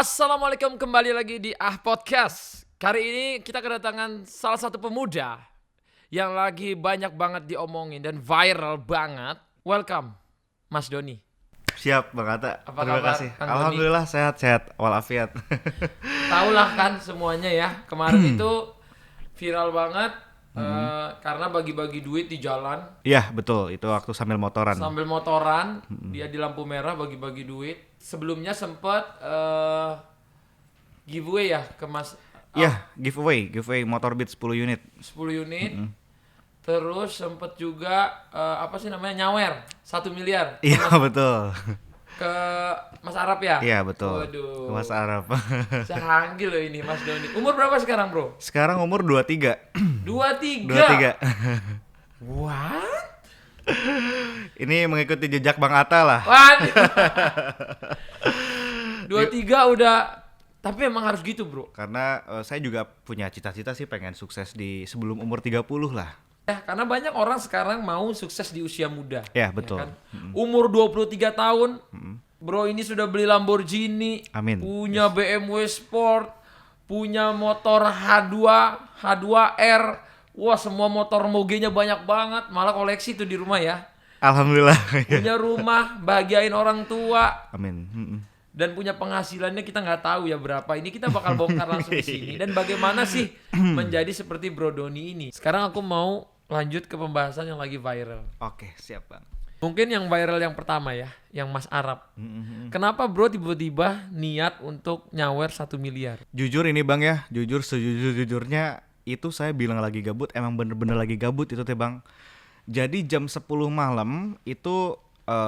Assalamualaikum, kembali lagi di Podcast. Kali ini kita kedatangan salah satu pemuda yang lagi banyak banget diomongin dan viral banget. Welcome, Mas Doni. Siap Bang Atta, Apa terima kabar, kasih. Kang Doni? Alhamdulillah sehat-sehat walafiat. Tahulah kan semuanya ya, kemarin itu viral banget karena bagi-bagi duit di jalan. Iya betul, itu waktu sambil motoran. Sambil motoran, dia di lampu merah bagi-bagi duit. Sebelumnya sempat giveaway ya ke Mas. Iya, giveaway motor Beat 10 unit. 10 unit. Terus sempet juga apa sih namanya, nyawer 1 miliar Iya betul. ke Mas Arab ya. Iya betul. Waduh, Ke Mas Arab. canggih loh ini Mas Doni. Umur berapa sekarang bro? Sekarang umur 23. 23. 23. What? Ini mengikuti jejak Bang Atta lah. Waduh. 23 udah. Tapi emang harus gitu bro. Karena saya juga punya cita-cita sih pengen sukses di sebelum umur 30 lah. Ya, karena banyak orang sekarang mau sukses di usia muda. Ya betul. Ya kan? Umur 23 tahun, bro ini sudah beli Lamborghini, Amin. punya BMW Sport, punya motor H2, H2R, wah semua motor mogenya banyak banget, malah koleksi tuh di rumah ya. Alhamdulillah. Punya rumah, bahagiain orang tua, Amin. dan punya penghasilannya kita nggak tahu ya berapa. Ini kita bakal bongkar langsung di sini. Dan bagaimana sih menjadi seperti Bro Doni ini. Sekarang aku mau lanjut ke pembahasan yang lagi viral. Oke, siap Bang. Mungkin yang viral yang pertama ya, yang Mas Arab. Kenapa bro tiba-tiba niat untuk nyawer 1 miliar? Jujur ini Bang ya, jujur sejujur-jujurnya itu saya bilang lagi gabut, emang bener-bener lagi gabut itu teh Bang. Jadi jam 10 malam itu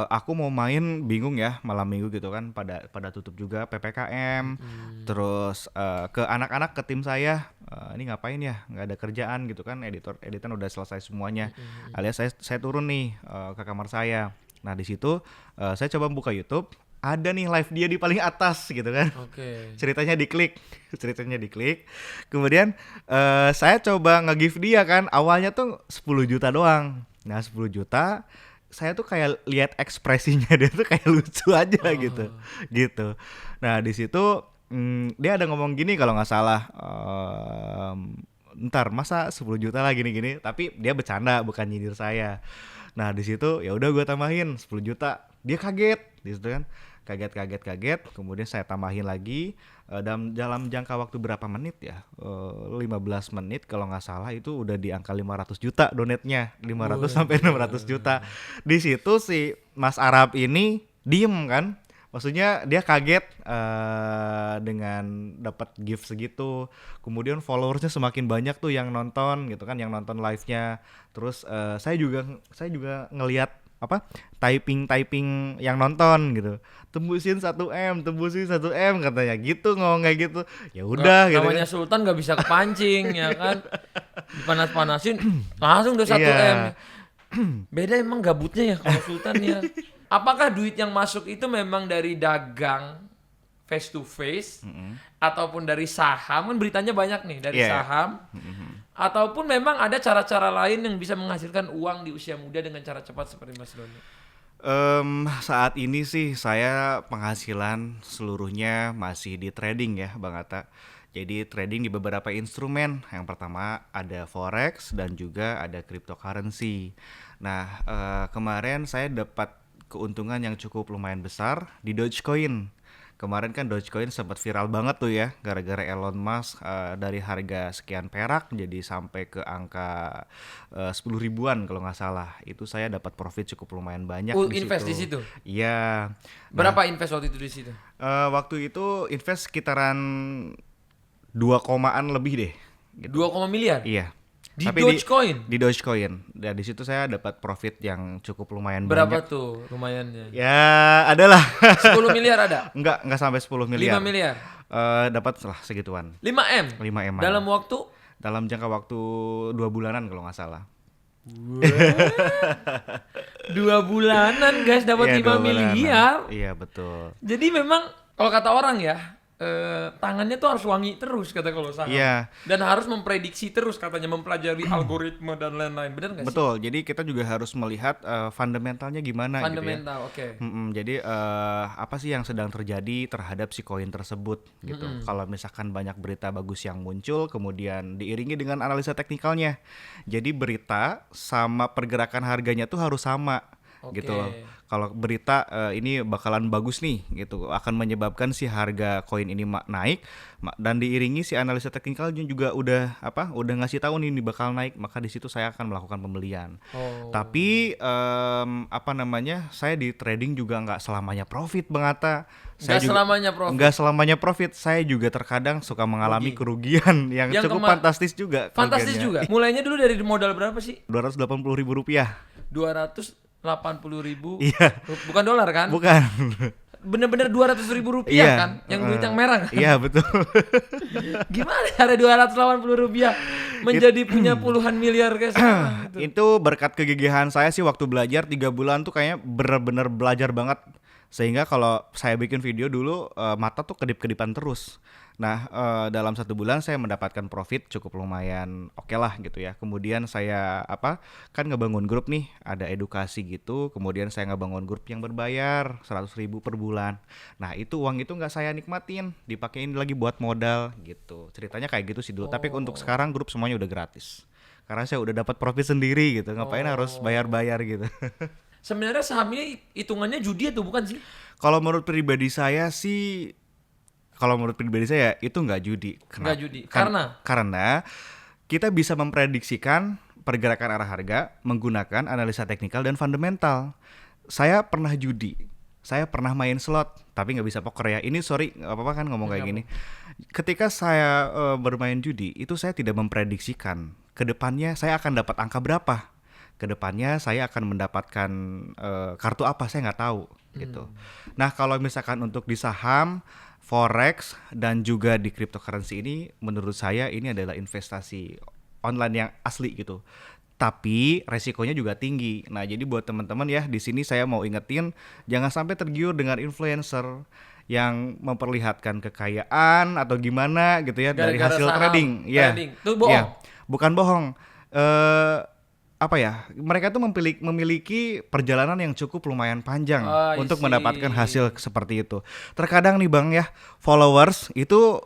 aku mau main, bingung ya, malam minggu gitu kan, pada tutup juga PPKM. Terus ke anak-anak, ke tim saya, ini ngapain ya, nggak ada kerjaan gitu kan, editan udah selesai semuanya. Alias saya turun nih ke kamar saya. Nah di situ saya coba buka YouTube, ada nih live dia di paling atas gitu kan. Oke. ceritanya diklik. Kemudian saya coba nge-give dia kan, awalnya tuh 10 juta doang. Nah 10 juta saya tuh kayak lihat ekspresinya dia tuh kayak lucu aja gitu. Nah di situ dia ada ngomong gini kalau nggak salah, ntar masa 10 juta lah gini, tapi dia bercanda bukan nyindir saya. Nah di situ ya udah gue tambahin 10 juta, dia kaget di situ kan, kaget. Kemudian saya tambahin lagi dalam jangka waktu berapa menit ya, 15 menit kalau nggak salah, itu udah di angka 500 juta donate-nya, 500 sampai 600 juta. Di situ si Mas Arab ini diem kan, maksudnya dia kaget dengan dapat gift segitu. Kemudian followersnya semakin banyak tuh yang nonton gitu kan, yang nonton live-nya. Terus saya juga ngelihat typing yang nonton gitu, tembusin 1M katanya gitu, ngomong kayak gitu. Ya udah gitu Namanya kan. Sultan nggak bisa kepancing ya kan, dipanas-panasin langsung udah 1M. Iya. Beda emang gabutnya ya kalau Sultan ya. Apakah duit yang masuk itu memang dari dagang face to face, ataupun dari saham? Kan beritanya banyak nih dari saham. Ataupun memang ada cara-cara lain yang bisa menghasilkan uang di usia muda dengan cara cepat seperti Mas Doni? Saat ini sih saya penghasilan seluruhnya masih di trading ya Bang Atta. Jadi trading di beberapa instrumen. Yang pertama ada forex dan juga ada cryptocurrency. Nah kemarin saya dapat keuntungan yang cukup lumayan besar di Dogecoin. Kemarin kan Dogecoin sempat viral banget tuh ya, gara-gara Elon Musk dari harga sekian perak jadi sampai ke angka 10 ribuan kalau nggak salah. Itu saya dapat profit cukup lumayan banyak di Invest situ. di situ? Iya. Berapa invest waktu itu di situ? Waktu itu invest sekitaran 2 komaan lebih deh. Gitu. 2, miliar? Iya. Di Tapi Dogecoin? Di Dogecoin. Dan di situ saya dapat profit yang cukup lumayan Berapa banyak. tuh lumayannya? Ya, adalah 10 miliar ada? enggak sampai 10 miliar. 5 miliar? Dapat lah segituan. 5M? 5M. Dalam waktu? Dalam jangka waktu 2 bulanan kalau nggak salah. 2 bulanan guys dapat Iya, 5 2 bulanan. miliar. Iya, betul. Jadi memang kalau kata orang ya, tangannya tuh harus wangi terus kata kalau saham. Iya. Dan harus memprediksi terus katanya, mempelajari algoritma dan lain-lain. Benar nggak sih? Betul. Jadi kita juga harus melihat fundamentalnya gimana Fundamental, gitu ya. oke. Jadi apa sih yang sedang terjadi terhadap si koin tersebut gitu. Kalau misalkan banyak berita bagus yang muncul, kemudian diiringi dengan analisa teknikalnya. Jadi berita sama pergerakan harganya tuh harus sama. Oke. Gitu loh. Kalau berita ini bakalan bagus nih gitu, akan menyebabkan si harga koin ini naik, dan diiringi si analisa teknikal juga udah ngasih tahu nih ini bakal naik, maka di situ saya akan melakukan pembelian. Tapi saya di trading juga nggak selamanya profit, Bang Atta. Nggak selamanya profit. Saya juga terkadang suka mengalami kerugian yang cukup fantastis juga. Fantastis juga. Mulainya dulu dari modal berapa sih? Rp280.000. 280.000. Iya. Bukan dolar kan? Bukan. Bener-bener 200.000 rupiah Iya. kan? Yang duit yang merah kan? Iya betul. Gimana cara 280 rupiah menjadi punya puluhan miliar guys? Itu berkat kegigihan saya sih waktu belajar 3 bulan tuh kayaknya bener-bener belajar banget. Sehingga kalau saya bikin video dulu mata tuh kedip-kedipan terus. Nah dalam 1 bulan saya mendapatkan profit cukup lumayan oke lah gitu ya. Kemudian saya kan ngebangun grup nih, ada edukasi gitu. Kemudian saya ngebangun grup yang berbayar 100.000 per bulan. Nah itu uang itu nggak saya nikmatin, dipakein lagi buat modal gitu. Ceritanya kayak gitu sih dulu. Tapi untuk sekarang grup semuanya udah gratis. Karena saya udah dapat profit sendiri gitu. Ngapain harus bayar-bayar gitu. Sebenarnya saham ini hitungannya judi atau bukan sih? Kalau menurut pribadi saya itu nggak judi. Nggak judi. Karena kita bisa memprediksikan pergerakan arah harga menggunakan analisa teknikal dan fundamental. Saya pernah judi. Saya pernah main slot, tapi nggak bisa poker ya. Ini sorry, nggak apa-apa kan ngomong kayak gini. Ketika saya bermain judi, itu saya tidak memprediksikan kedepannya saya akan dapat angka berapa. Kedepannya saya akan mendapatkan kartu apa, saya nggak tahu gitu. Nah kalau misalkan untuk di saham, forex dan juga di cryptocurrency ini, menurut saya ini adalah investasi online yang asli gitu. Tapi resikonya juga tinggi. Nah jadi buat teman-teman ya, di sini saya mau ingetin jangan sampai tergiur dengan influencer yang memperlihatkan kekayaan atau gimana gitu ya dari hasil trading. Ya, itu bohong. Ya, bukan bohong. Mereka tuh memiliki perjalanan yang cukup lumayan panjang untuk mendapatkan hasil seperti itu. Terkadang nih Bang ya, followers itu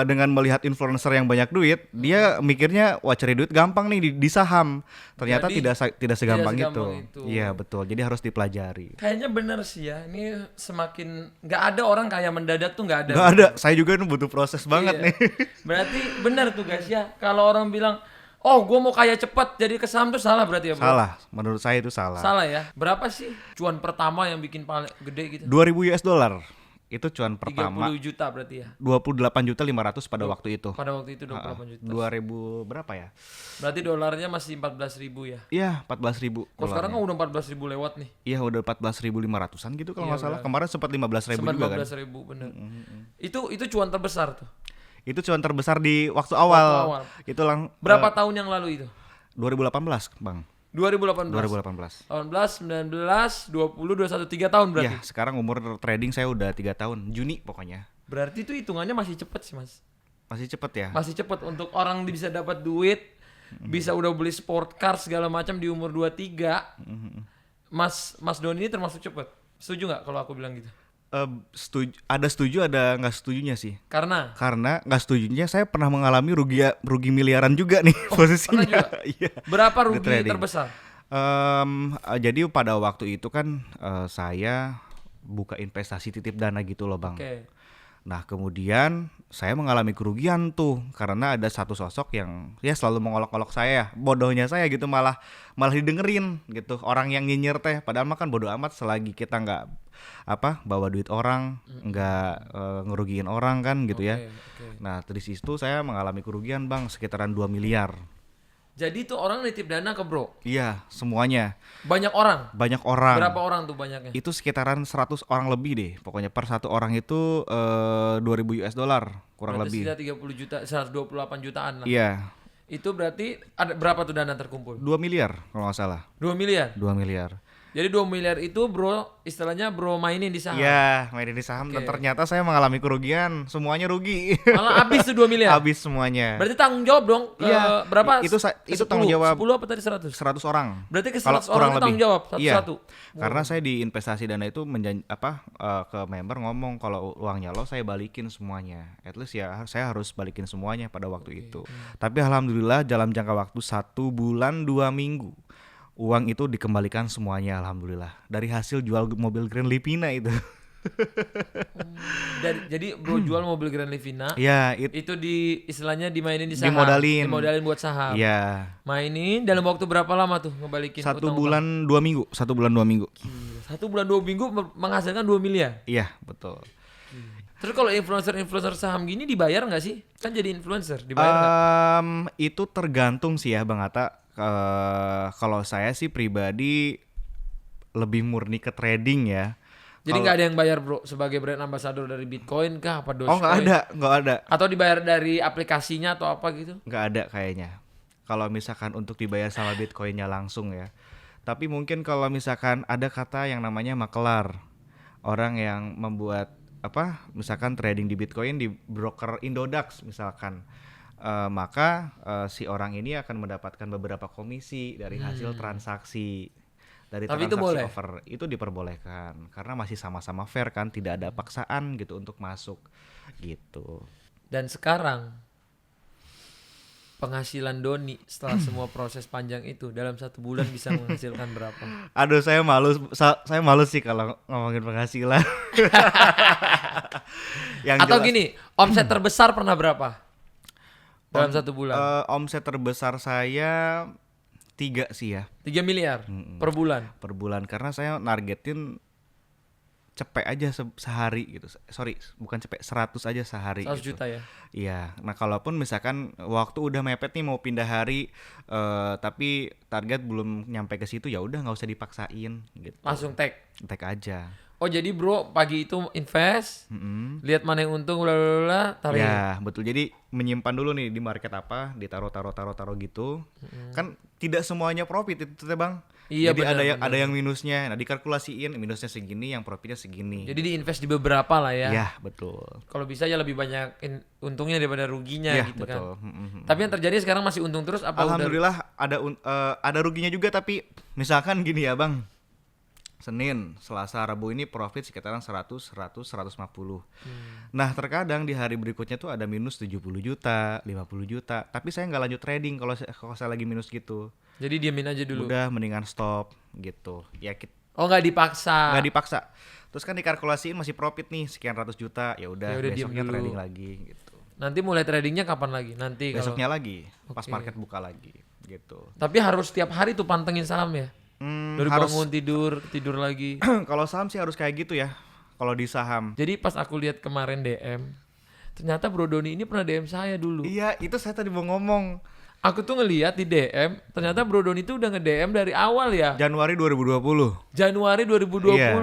dengan melihat influencer yang banyak duit, dia mikirnya cari duit gampang nih di saham. Ternyata tidak segampang itu. Iya betul. Jadi harus dipelajari. Kayaknya benar sih ya. Ini semakin nggak ada orang kaya mendadak tuh, nggak ada. Nggak ada. Saya juga butuh proses banget nih. Berarti benar tuh guys ya. Kalau orang bilang gue mau kaya cepat jadi ke saham tuh salah berarti ya bro? Salah, menurut saya itu salah. Salah ya? Berapa sih cuan pertama yang bikin paling gede gitu? $2.000 itu cuan pertama. 30 juta berarti ya? 28.500.000 pada waktu itu. Pada waktu itu 28 juta. 2000 berapa ya? Berarti dolarnya masih 14.000 ya? Iya 14.000. Kalau sekarang kan udah 14.000 lewat nih. Iya udah 14.500-an gitu kalau nggak salah. Kemarin sempat 15.000 juga kan? 15.000 bener. Itu cuan terbesar tuh? Itu cuan terbesar di waktu awal. Itu berapa tahun yang lalu itu? 2018 Bang. 2018. Tahun 19, 20, 21, 3 tahun berarti. Iya, sekarang umur trading saya udah 3 tahun, Juni pokoknya. Berarti itu hitungannya masih cepet sih, Mas. Masih cepet ya? Masih cepet untuk orang bisa dapat duit, bisa udah beli sport car segala macam di umur 23. Mas Doni ini termasuk cepet. Setuju nggak kalau aku bilang gitu? Setuju, ada nggak setujunya sih. Karena nggak setujunya saya pernah mengalami rugi miliaran juga nih posisinya. Pernah juga? Iya. Berapa rugi terbesar? Jadi pada waktu itu kan saya buka investasi titip dana gitu loh Bang. Okay. Nah kemudian saya mengalami kerugian tuh karena ada satu sosok yang ya selalu mengolok-olok saya, bodohnya saya gitu, malah didengerin gitu, orang yang nyinyir teh, padahal mah kan bodoh amat selagi kita nggak bawa duit orang, nggak ngerugiin orang kan gitu ya. Nah dari situ saya mengalami kerugian Bang sekitaran 2 miliar. Jadi itu orang nitip dana ke bro? Iya semuanya. Banyak orang? Banyak orang. Berapa orang tuh banyaknya? Itu sekitaran 100 orang lebih deh. Pokoknya per satu orang itu $2.000 kurang berarti lebih. Berarti 30 juta, 128 jutaan lah. Iya. Itu berarti ada berapa tuh dana terkumpul? 2 miliar kalau nggak salah. 2 miliar? 2 miliar. Jadi 2 miliar itu bro, istilahnya bro mainin di saham. Iya, mainin di saham dan ternyata saya mengalami kerugian, semuanya rugi. Malah habis tuh 2 miliar. Habis semuanya. Berarti tanggung jawab dong ke Iya, berapa? itu tanggung jawab 10 apa tadi 100? 100 orang. Berarti ke Kalau 100 orang itu tanggung jawab satu-satu. Iya, karena saya di investasi dana itu ke member ngomong kalau uangnya lo saya balikin semuanya. At least ya saya harus balikin semuanya pada waktu itu. Tapi alhamdulillah dalam jangka waktu 1 bulan 2 minggu uang itu dikembalikan semuanya alhamdulillah. Dari hasil jual mobil Grand Livina itu. Jadi bro jual mobil Grand Livina. Iya, itu diistilahnya dimainin di saham. Dimodalin buat saham. Iya. Mainin dalam waktu berapa lama tuh ngebalikin 1 utang-utang? bulan 2 minggu. 1 bulan 2 minggu. Gila, 1 bulan 2 minggu menghasilkan 2 miliar. Iya, betul. Terus kalau influencer saham gini dibayar nggak sih? Kan jadi influencer, dibayar nggak? Itu tergantung sih ya Bang Atta. Kalau saya sih pribadi lebih murni ke trading ya. Jadi nggak ada yang bayar bro sebagai brand ambassador dari Bitcoin kah apa Dogecoin? Oh nggak ada. Atau dibayar dari aplikasinya atau apa gitu? Nggak ada kayaknya. Kalau misalkan untuk dibayar sama Bitcoinnya langsung ya. Tapi mungkin kalau misalkan ada kata yang namanya makelar, orang yang membuat misalkan trading di Bitcoin di broker Indodax misalkan. Maka si orang ini akan mendapatkan beberapa komisi dari hasil transaksi. Dari tapi transaksi itu boleh? over itu diperbolehkan karena masih sama-sama fair kan, tidak ada paksaan gitu untuk masuk gitu. Dan sekarang penghasilan Doni setelah semua proses panjang itu dalam 1 bulan bisa menghasilkan berapa? Aduh saya malu sih kalau ngomongin penghasilan. Atau gini, omset terbesar pernah berapa? Dalam 1 bulan? Omset terbesar saya 3 sih ya. 3 miliar per bulan? Per bulan, karena saya nargetin cepet aja sehari gitu. Sorry, bukan cepet, 100 aja sehari 100 gitu. juta ya? Iya, nah kalaupun misalkan waktu udah mepet nih mau pindah hari, tapi target belum nyampe ke situ, ya udah nggak usah dipaksain gitu. Langsung tag aja. Oh jadi bro pagi itu invest, lihat mana yang untung, tarik. Ya betul. Jadi menyimpan dulu nih di market apa, ditaruh gitu. Kan tidak semuanya profit itu Bang. Iya, jadi benar. ada yang minusnya. Nah dikalkulasiin minusnya segini, yang profitnya segini. Jadi diinvest di beberapa lah ya. Ya betul. Kalau bisa ya lebih banyak untungnya daripada ruginya Ya, gitu betul. kan. Tapi yang terjadi sekarang masih untung terus apa? Alhamdulillah ada ruginya juga, tapi misalkan gini ya Bang. Senin, Selasa, Rabu ini profit sekitaran 150. Nah terkadang di hari berikutnya tuh ada minus 70 juta, 50 juta. Tapi saya nggak lanjut trading kalau saya lagi minus gitu. Jadi diamin aja dulu. Udah mendingan stop gitu. Ya Oh nggak dipaksa. Nggak dipaksa. Terus kan dikalkulasiin masih profit nih sekian ratus juta. Ya udah besoknya trading lagi gitu. Nanti mulai tradingnya kapan lagi? Nanti besoknya lagi, pas market buka lagi gitu. Tapi harus setiap hari tuh pantengin saham ya? Dari bangun tidur lagi. Kalau saham sih harus kayak gitu ya. Kalau di saham. Jadi pas aku lihat kemarin DM, ternyata Bro Doni ini pernah DM saya dulu. Iya, itu saya tadi mau ngomong. Aku tuh ngelihat di DM, ternyata Bro Doni itu udah nge-DM dari awal ya. Januari 2020. Januari 2020. Iya.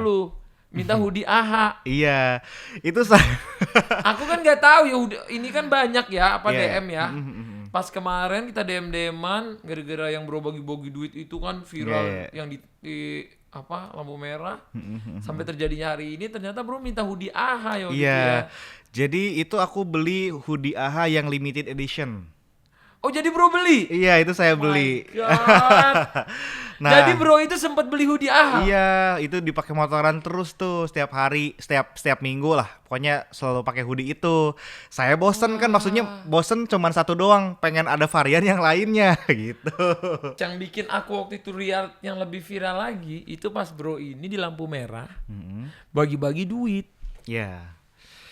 Minta hoodie AHA. Iya, itu saya. Aku kan nggak tahu ya, ini kan banyak ya DM ya. Pas kemarin kita DM-an gara-gara yang bro bagi-bagi duit itu kan viral yang di lampu merah. Sampai terjadinya hari ini ternyata bro minta hoodie AHA ya gitu ya. Jadi itu aku beli hoodie AHA yang limited edition. Oh jadi bro beli? Iya itu saya beli. Nah, jadi bro itu sempat beli hoodie AHA? Iya itu dipakai motoran terus tuh setiap hari, setiap minggu lah. Pokoknya selalu pakai hoodie itu. Saya bosen kan, maksudnya bosen cuman satu doang. Pengen ada varian yang lainnya gitu. Yang bikin aku waktu itu yang lebih viral lagi itu pas bro ini di lampu merah bagi-bagi duit. Iya.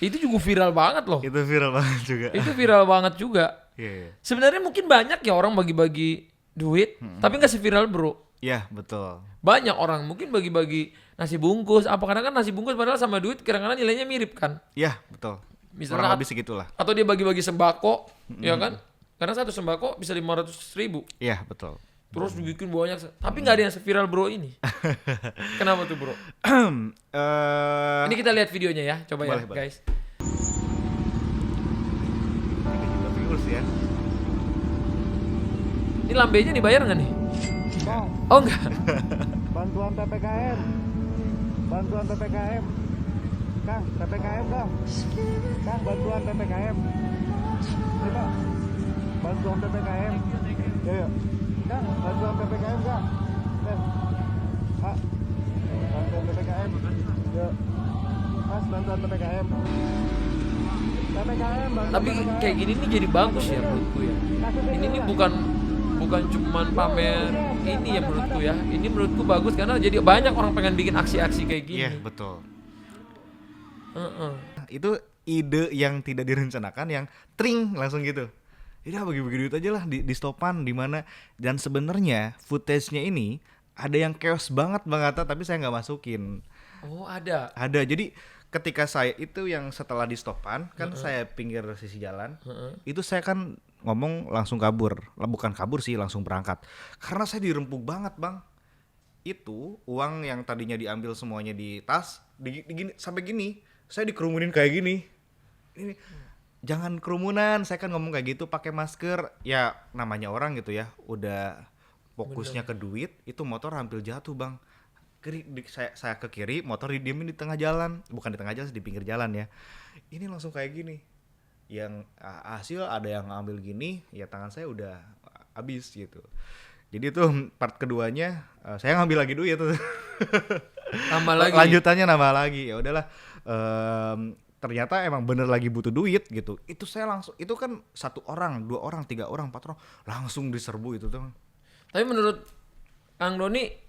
Itu juga viral banget loh. Itu viral banget juga. Itu viral banget juga. Yeah. Sebenarnya mungkin banyak ya orang bagi-bagi duit, tapi nggak seviral bro. Iya betul. Banyak orang mungkin bagi-bagi nasi bungkus, apa karena kan nasi bungkus padahal sama duit kadang-kadang nilainya mirip kan? Iya betul. Misalnya kurang lebih segitulah. Atau dia bagi-bagi sembako, ya kan? Karena satu sembako bisa 500.000. Iya betul. Terus dibikin banyak, tapi nggak ada yang seviral bro ini. Kenapa tuh bro? Ini kita lihat videonya ya, coba boleh, guys. Ya. Ini lambenya dibayar nggak nih? Oh enggak. bantuan PPKM. Bantuan PPKM. Kang, PPKM Kang. Kang, bantuan PPKM. Ini Pak. Bantuan PPKM. Ya. Kang, bantuan PPKM Kang. Pak. Bantuan PPKM. Ya. Mas, bantuan PPKM. PPKM, bantuan Tapi PPKM. kayak gini nih jadi bagus ya menurutku ya. Ini nih bukan cuman pamer ini ya menurutku ya. Ini menurutku bagus karena jadi banyak orang pengen bikin aksi-aksi kayak gini. Iya, betul. Heeh. Itu ide yang tidak direncanakan, yang tring langsung gitu. Ya bagi-bagi duit aja lah di stopan di mana. Dan sebenarnya footage-nya ini ada yang chaos banget Bang Atta, tapi saya nggak masukin. Oh, ada. Ada. Jadi ketika saya itu yang setelah di stopan kan saya pinggir sisi jalan, itu saya kan ngomong langsung kabur. Bukan kabur sih, langsung berangkat. Karena saya dirempuk banget Bang. Itu uang yang tadinya diambil semuanya di tas, gini, sampai gini, saya dikerumunin kayak gini. Ini jangan kerumunan, saya kan ngomong kayak gitu, pakai masker. Ya namanya orang gitu ya, udah fokusnya ke duit, itu motor hampir jatuh Bang. Saya ke kiri, motor didiemin di tengah jalan, bukan di tengah jalan, di pinggir jalan ya. Ini langsung kayak gini. Yang hasil ada yang ngambil gini, ya tangan saya udah habis gitu. Jadi itu part keduanya, saya ngambil lagi duit tuh. Tambah lagi. Lanjutannya nambah lagi. Ya udahlah. Ternyata emang bener lagi butuh duit gitu. Itu saya langsung, itu kan 1 orang, 2 orang, 3 orang, 4 orang langsung diserbu itu tuh. Tapi menurut Kang Doni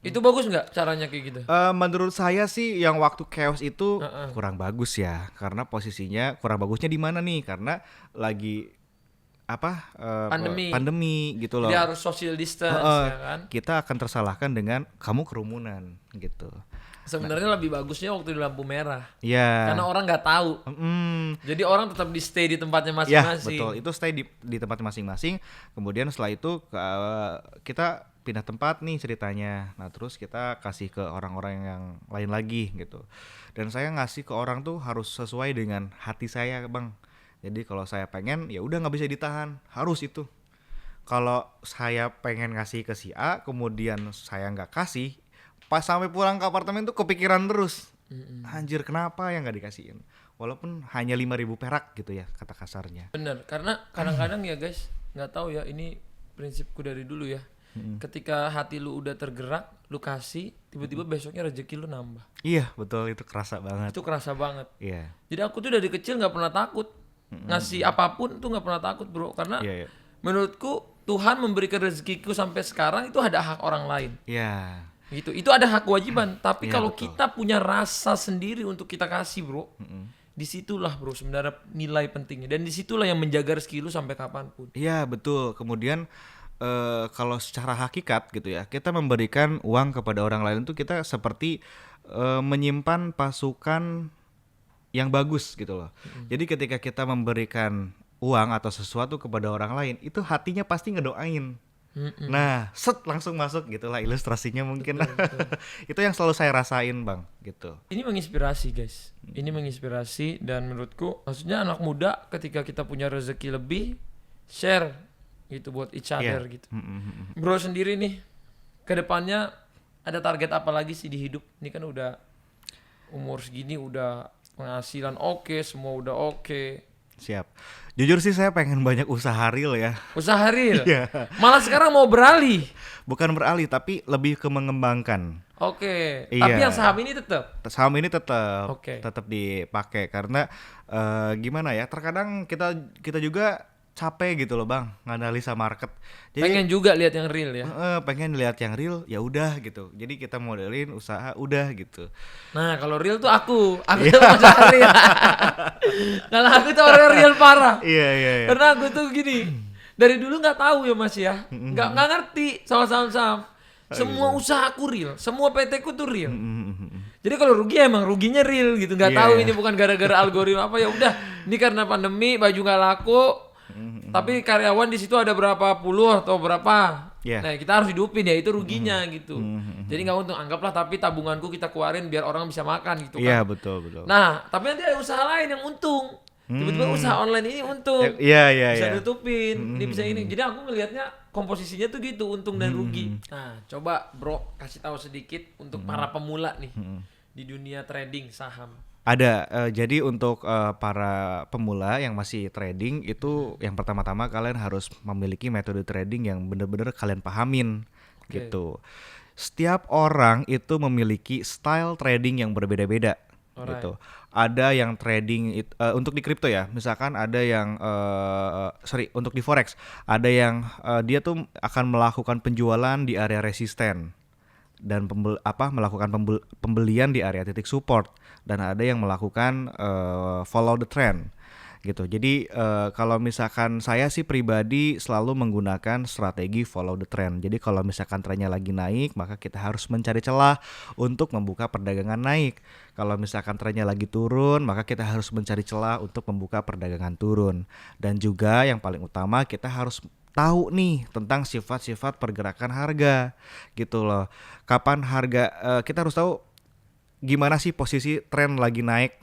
itu bagus nggak caranya kayak gitu? Menurut saya sih yang waktu chaos itu kurang bagus ya, karena posisinya kurang bagusnya di mana nih? Karena lagi pandemi gitu loh. Jadi harus social distance ya kan. Kita akan tersalahkan dengan kamu kerumunan gitu. Sebenarnya lebih bagusnya waktu di lampu merah. Iya. Karena orang nggak tahu. Jadi orang tetap di stay di tempatnya masing-masing. Ya betul, itu stay di tempat masing-masing. Kemudian setelah itu kita pindah tempat nih ceritanya. Nah terus kita kasih ke orang-orang yang lain lagi gitu. Dan saya ngasih ke orang tuh harus sesuai dengan hati saya Bang. Jadi kalau saya pengen ya udah nggak bisa ditahan, harus itu. Kalau saya pengen ngasih ke si A, kemudian saya nggak kasih, pas sampai pulang ke apartemen tuh kepikiran terus. Anjir kenapa ya nggak dikasihin? Walaupun hanya 5.000 perak gitu ya kata kasarnya. Bener, karena kadang-kadang ya guys, nggak tahu ya, ini prinsipku dari dulu ya. Ketika hati lu udah tergerak, lu kasih, tiba-tiba besoknya rezeki lu nambah. Iya betul, itu kerasa banget. Itu kerasa banget. Iya. Jadi aku tuh dari kecil nggak pernah takut ngasih apapun tuh, nggak pernah takut bro, karena menurutku Tuhan memberikan rezekiku sampai sekarang itu ada hak orang lain. Iya. Gitu, itu ada hak kewajiban. Tapi Iya, kalau betul. kita punya rasa sendiri untuk kita kasih bro, disitulah bro sebenarnya nilai pentingnya, dan disitulah yang menjaga rezeki lu sampai kapanpun. Iya betul. Kemudian kalau secara hakikat gitu ya, kita memberikan uang kepada orang lain tuh kita seperti menyimpan pasukan yang bagus gitu loh. Jadi ketika kita memberikan uang atau sesuatu kepada orang lain, itu hatinya pasti ngedoain. Nah, langsung masuk gitulah ilustrasinya mungkin. Itu yang selalu saya rasain Bang, gitu. Ini menginspirasi guys, ini menginspirasi, dan menurutku maksudnya anak muda ketika kita punya rezeki lebih, share gitu buat each other gitu. Bro sendiri nih, kedepannya ada target apa lagi sih di hidup? Ini kan udah umur segini, udah penghasilan oke, semua udah oke. Siap. Jujur sih saya pengen banyak usaha real ya. Usaha real? Iya. Malah sekarang mau beralih. Bukan beralih tapi lebih ke mengembangkan. Oke. Iya. Tapi yang saham ini tetap? Saham ini tetap Oke. tetap dipakai karena gimana ya? Terkadang kita juga capek gitu loh Bang, nganalisa market. Jadi Pengen juga lihat yang real ya. pengen lihat yang real, ya udah gitu. Jadi kita modelin usaha udah gitu. Nah, kalau real tuh aku tuh masalah real. Kalau aku tuh orang real parah. Iya. Karena aku tuh gini, dari dulu nggak tahu ya Mas ya, nggak ngerti soal saham-saham. Semua usaha aku real, semua PT ku tuh real. Jadi kalau rugi emang ruginya real gitu, nggak tahu ini bukan gara-gara algoritma apa, ya udah. Ini karena pandemi baju nggak laku, tapi karyawan di situ ada berapa puluh atau berapa. Nah kita harus hidupin ya, itu ruginya gitu. Jadi nggak untung, anggaplah tapi tabunganku kita keluarin biar orang bisa makan gitu kan. Iya betul. Nah tapi nanti ada usaha lain yang untung. Tiba-tiba usaha online ini untung. Iya, iya, Bisa iya. nutupin, dia bisa ini. Jadi aku ngelihatnya komposisinya tuh gitu, untung dan rugi. Nah, coba Bro kasih tahu sedikit untuk para pemula nih di dunia trading saham. Ada, jadi untuk para pemula yang masih trading itu yang pertama-tama kalian harus memiliki metode trading yang benar-benar kalian pahamin Oke. gitu. Setiap orang itu memiliki style trading yang berbeda-beda Alright. gitu. Ada yang trading untuk di kripto ya, misalkan ada yang untuk di forex, ada yang dia tuh akan melakukan penjualan di area resisten dan melakukan pembelian di area titik support, dan ada yang melakukan follow the trend gitu. Jadi kalau misalkan saya sih pribadi selalu menggunakan strategi follow the trend. Jadi kalau misalkan trennya lagi naik, maka kita harus mencari celah untuk membuka perdagangan naik. Kalau misalkan trennya lagi turun, maka kita harus mencari celah untuk membuka perdagangan turun. Dan juga yang paling utama, kita harus tahu nih tentang sifat-sifat pergerakan harga gitu loh. Kapan harga kita harus tahu gimana sih posisi tren lagi naik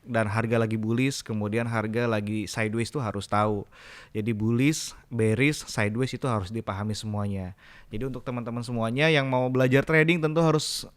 dan harga lagi bullish, kemudian harga lagi sideways tuh harus tahu. Jadi bullish, bearish, sideways itu harus dipahami semuanya. Jadi untuk teman-teman semuanya yang mau belajar trading tentu harus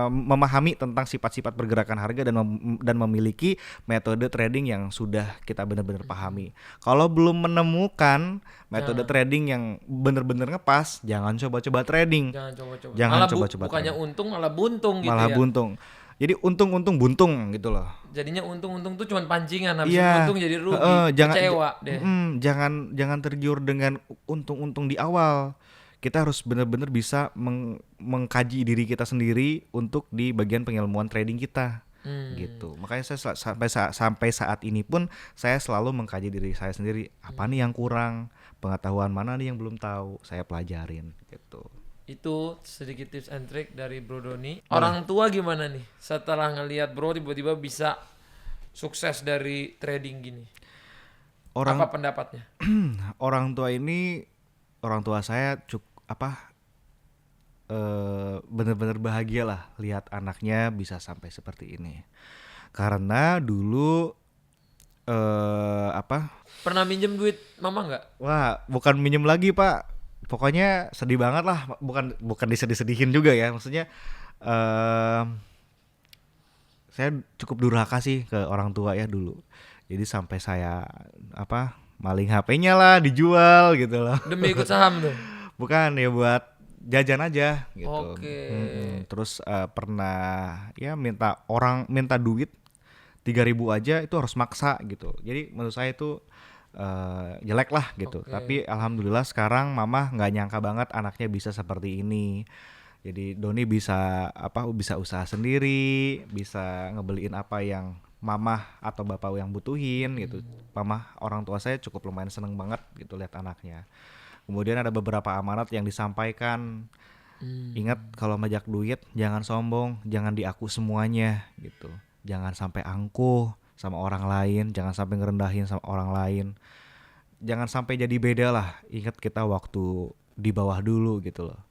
memahami tentang sifat-sifat pergerakan harga dan memiliki metode trading yang sudah kita benar-benar pahami. Kalau belum menemukan metode trading yang benar-benar ngepas, jangan coba-coba trading. Jangan coba-coba. Jangan Malah coba-coba bukannya trading. untung malah buntung gitu Malah ya. buntung. Jadi untung-untung buntung gitu loh. Jadinya untung-untung tuh cuman pancingan, habis Iya. untung jadi rugi. Kecewa deh. Jangan tergiur dengan untung-untung di awal. Kita harus benar-benar bisa mengkaji diri kita sendiri untuk di bagian pengilmuan trading kita. Gitu. Makanya saya sampai saat ini pun saya selalu mengkaji diri saya sendiri. Apa nih yang kurang? Pengetahuan mana nih yang belum tahu? Saya pelajarin gitu. Itu sedikit tips and trick dari Bro Doni. Orang tua gimana nih setelah ngelihat Bro tiba-tiba bisa sukses dari trading gini? Apa pendapatnya? Orang tua saya benar-benar bahagia lah lihat anaknya bisa sampai seperti ini. Karena dulu Pernah minjem duit mama nggak? wah, bukan minjem lagi Pak. Pokoknya sedih banget lah. Bukan disedih-sedihin juga ya. Maksudnya saya cukup durhaka sih ke orang tua ya dulu. Jadi sampai saya maling HP-nya lah, dijual gitu loh. Demi ikut saham tuh. Bukan, ya buat jajan aja gitu. Oke. Terus pernah ya minta duit 3.000 aja itu harus maksa gitu. Jadi menurut saya itu jelek lah gitu. Oke. Tapi alhamdulillah sekarang mama nggak nyangka banget anaknya bisa seperti ini. Jadi Doni bisa usaha sendiri, bisa ngebeliin apa yang mama atau bapak yang butuhin gitu. Mama, orang tua saya cukup lumayan seneng banget gitu lihat anaknya. Kemudian ada beberapa amanat yang disampaikan. Ingat kalau majak duit jangan sombong, jangan diaku semuanya gitu. Jangan sampai angkuh sama orang lain, jangan sampai ngerendahin sama orang lain. Jangan sampai jadi beda lah. Ingat kita waktu di bawah dulu gitu loh.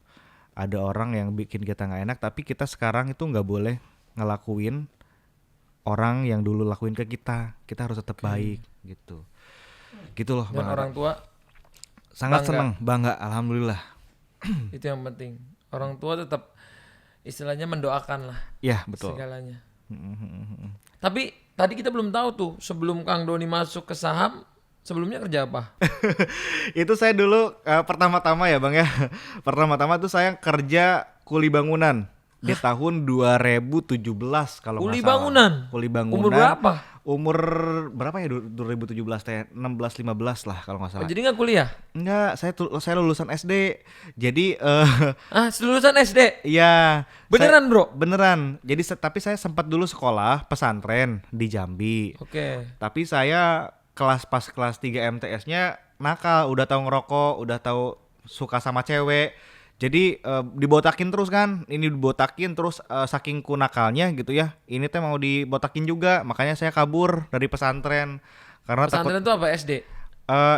Ada orang yang bikin kita nggak enak, tapi kita sekarang itu nggak boleh ngelakuin orang yang dulu lakuin ke kita. Kita harus tetap baik gitu. Gitu loh. Dan orang tua sangat bangga. senang, bangga, alhamdulillah. Itu yang penting. Orang tua tetap istilahnya mendoakan lah Ya betul. segalanya. Tapi tadi kita belum tahu tuh sebelum Kang Doni masuk ke saham, sebelumnya kerja apa? Itu saya dulu pertama-tama ya Bang ya. Pertama-tama tuh saya kerja kuli bangunan di tahun 2017 kalau nggak Kuli salah. bangunan? Kuli bangunan. Umur berapa? Umur berapa ya 2017 teh? 16-15 lah kalau nggak Oh, salah. jadi nggak kuliah? Enggak, saya lulusan SD. Jadi Lulusan SD? iya. Beneran, Bro? Beneran. Jadi tapi saya sempat dulu sekolah pesantren di Jambi. Oke. Tapi saya pas kelas 3 MTS-nya nakal, udah tahu ngerokok, udah tahu suka sama cewek. Jadi dibotakin terus kan. Ini dibotakin terus saking ku nakalnya gitu ya. Ini teh mau dibotakin juga, makanya saya kabur dari pesantren karena Pesantren itu apa, SD?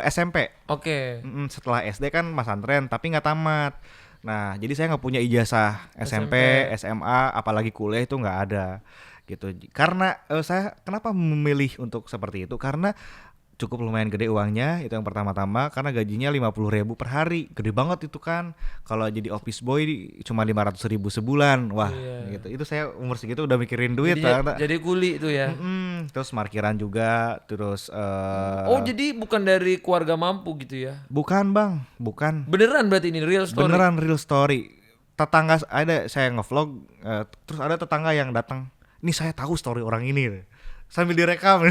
SMP. Oke. Setelah SD kan pesantren tapi nggak tamat. Nah, jadi saya nggak punya ijazah SMP, SMA, apalagi kuliah itu nggak ada gitu. Karena saya kenapa memilih untuk seperti itu? Karena cukup lumayan gede uangnya, itu yang pertama-tama, karena gajinya 50.000 per hari, gede banget itu kan. Kalau jadi office boy cuma 500.000 sebulan, wah gitu. Itu saya umur segitu udah mikirin duit. Jadi kuli itu ya. Terus parkiran juga, terus Oh jadi bukan dari keluarga mampu gitu ya? bukan bang, bukan. Beneran berarti ini real story? Beneran real story. Tetangga ada, saya ngevlog, terus ada tetangga yang datang, nih saya tahu story orang ini, sambil direkam.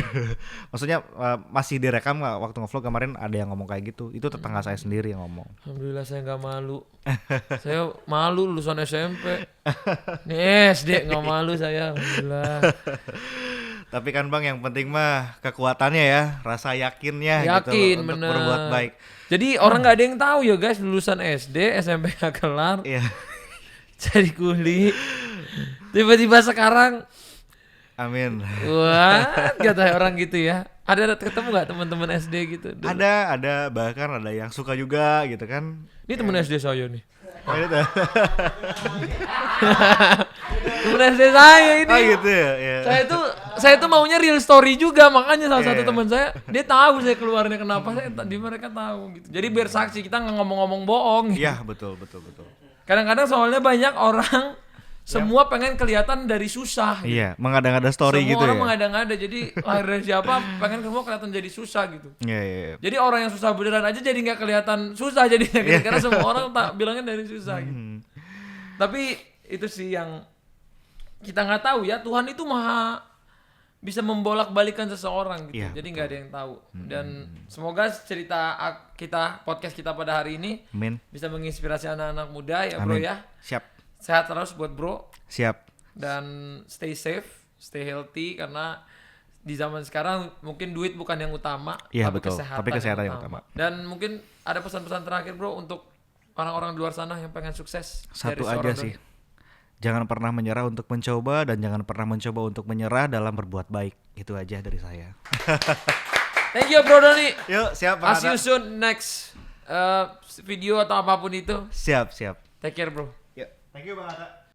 Maksudnya masih direkam nggak waktu ngevlog kemarin ada yang ngomong kayak gitu. Itu tetangga saya sendiri yang ngomong. Alhamdulillah saya nggak malu. Saya malu lulusan SMP. Nih SD nggak malu saya. Alhamdulillah. Tapi kan bang yang penting mah kekuatannya ya, rasa yakinnya gitu Yakin loh, untuk bener. berbuat baik. Jadi orang nggak ada yang tahu ya guys, lulusan SD SMP nggak kelar, Iya. jadi kuli. Tiba-tiba sekarang, Amin. wah kata orang gitu ya. Ada ketemu nggak teman-teman SD gitu? Dulu? Ada bahkan ada yang suka juga gitu kan. Ini teman SD saya nih. Oh, itu. Temen SD saya ini. Oh gitu ya. Iya. Saya tuh maunya real story juga, makanya salah satu Iya. teman saya dia tahu saya keluarnya kenapa, mereka tahu gitu. Jadi biar saksi, kita nggak ngomong-ngomong bohong. Iya, betul. Kadang-kadang soalnya banyak orang semua pengen kelihatan dari susah. Gitu. Iya, mengada-ngada story Semua gitu orang ya. mengada-ngada, jadi lahir dari siapa pengen semua kelihatan jadi susah gitu. Iya. Jadi orang yang susah beneran aja jadi nggak kelihatan susah jadinya gitu. Karena semua orang tak bilangnya dari susah gitu. Tapi itu sih yang kita nggak tahu ya, Tuhan itu maha bisa membolak-balikan seseorang gitu. Iya, Jadi nggak ada yang tahu. Dan semoga cerita podcast kita pada hari ini Amin. bisa menginspirasi anak-anak muda ya bro Amin. ya. Siap. Sehat terus buat bro. Siap. Dan stay safe, stay healthy, karena di zaman sekarang mungkin duit bukan yang utama, Iya, tapi betul. kesehatan, Tapi kesehatan yang utama. Dan mungkin ada pesan-pesan terakhir bro untuk orang-orang di luar sana yang pengen sukses. Satu dari aja seorang sih. Doni. Jangan pernah menyerah untuk mencoba dan jangan pernah mencoba untuk menyerah dalam berbuat baik. Itu aja dari saya. Thank you bro Doni. Yuk, siap As you soon next video atau apapun itu. Siap. Take care bro. Yuk. Thank you Bang Atta.